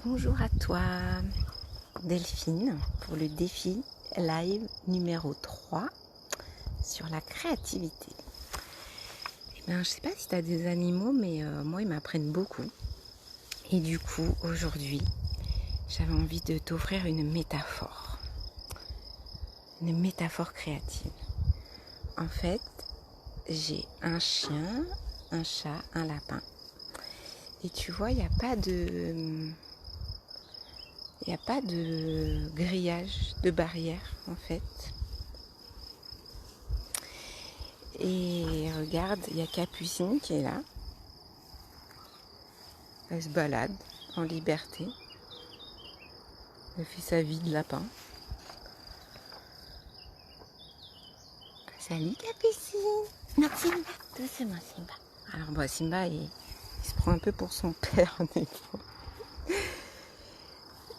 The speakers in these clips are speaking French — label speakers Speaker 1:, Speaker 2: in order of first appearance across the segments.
Speaker 1: Bonjour à toi Delphine pour le défi live numéro 3 sur la créativité. Je ne sais pas si tu as des animaux, mais moi ils m'apprennent beaucoup. Et du coup aujourd'hui j'avais envie de t'offrir une métaphore créative. En fait j'ai un chien, un chat, un lapin. Et tu vois, il n'y a pas de grillage, de barrière en fait. Et regarde, il y a Capucine qui est là. Elle se balade en liberté. Elle fait sa vie de lapin. Salut Capucine. Non, Simba, doucement Simba. Alors Simba, il se prend un peu pour son père des fois.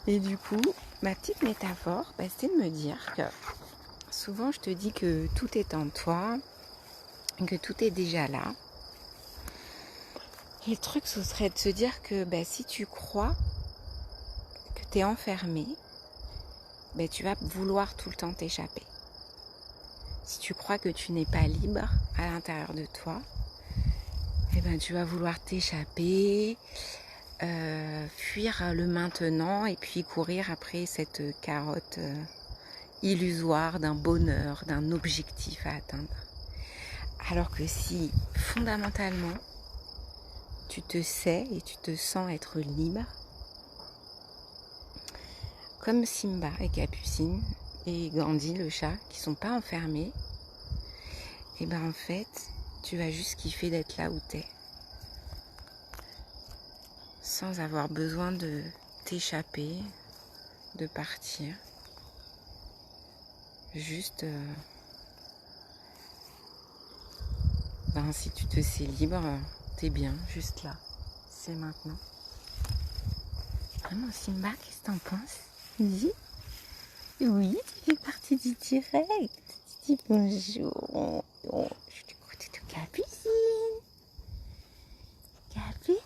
Speaker 1: Et du coup, ma petite métaphore, c'est de me dire que souvent je te dis que tout est en toi, que tout est déjà là. Et le truc, ce serait de se dire que si tu crois que tu es enfermé, tu vas vouloir tout le temps t'échapper. Si tu crois que tu n'es pas libre à l'intérieur de toi, tu vas vouloir t'échapper, fuir le maintenant et puis courir après cette carotte illusoire d'un bonheur, d'un objectif à atteindre. Alors que si fondamentalement tu te sais et tu te sens être libre, comme Simba et Capucine et Gandhi le chat qui sont pas enfermés, en fait tu vas juste kiffer d'être là où t'es, sans avoir besoin de t'échapper, de partir. Juste si tu te sais libre, t'es bien, juste là, c'est maintenant. Vraiment Simba, qu'est-ce que t'en penses? Dis. Oui, tu fais partie du direct. Tu dis bonjour. Oh, je suis du côté de Capucine. Capucine.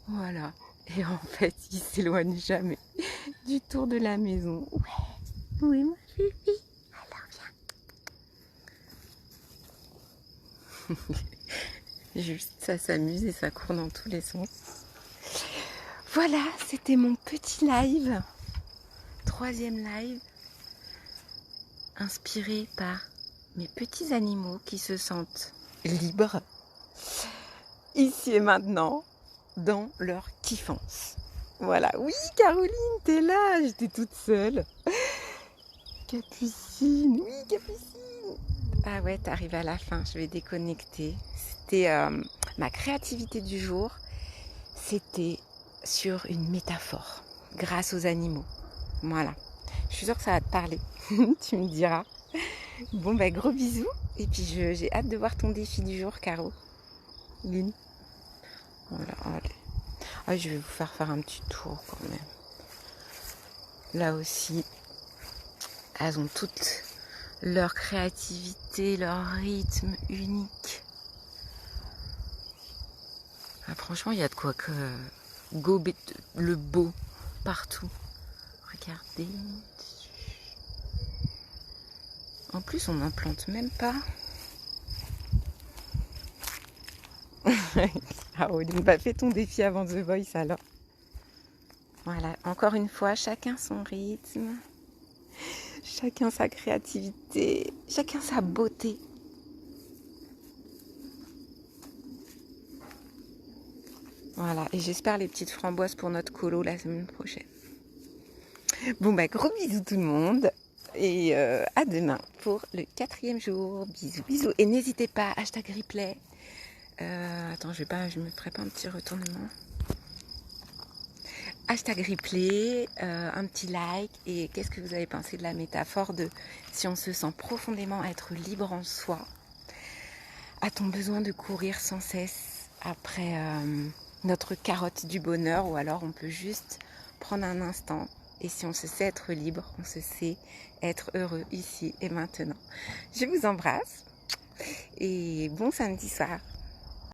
Speaker 1: Voilà. Et en fait, il s'éloigne jamais du tour de la maison. Ouais. Oui, ma fille. Alors viens. Juste, ça s'amuse et ça court dans tous les sens. Voilà, c'était mon petit live. 3e live. Inspiré par mes petits animaux qui se sentent libres. Ici et maintenant. Dans leur kiffance. Voilà. Oui, Caroline, t'es là. J'étais toute seule. Capucine. Oui, Capucine. Ah ouais, t'arrives à la fin. Je vais déconnecter. C'était ma créativité du jour. C'était sur une métaphore. Grâce aux animaux. Voilà. Je suis sûre que ça va te parler. Tu me diras. Bon, gros bisous. Et puis, j'ai hâte de voir ton défi du jour, Caro. Lune. Voilà, allez. Ah, je vais vous faire un petit tour quand même. Là aussi, elles ont toutes leur créativité, leur rythme unique. Ah, franchement, il y a de quoi que gober le beau partout. Regardez. En plus, on n'en plante même pas. Ah, Oline, fais ton défi avant The Voice alors. Voilà, encore une fois, chacun son rythme, chacun sa créativité, chacun sa beauté. Voilà, et j'espère les petites framboises pour notre colo la semaine prochaine. Bon, gros bisous tout le monde, et à demain pour le 4e jour. Bisous, bisous. Et n'hésitez pas, #replay. Attends, je me ferai pas un petit retournement. #replay, un petit like. Et qu'est-ce que vous avez pensé de la métaphore de si on se sent profondément être libre en soi, a-t-on besoin de courir sans cesse après notre carotte du bonheur, ou alors on peut juste prendre un instant, et si on se sait être libre, on se sait être heureux ici et maintenant. Je vous embrasse et bon samedi soir.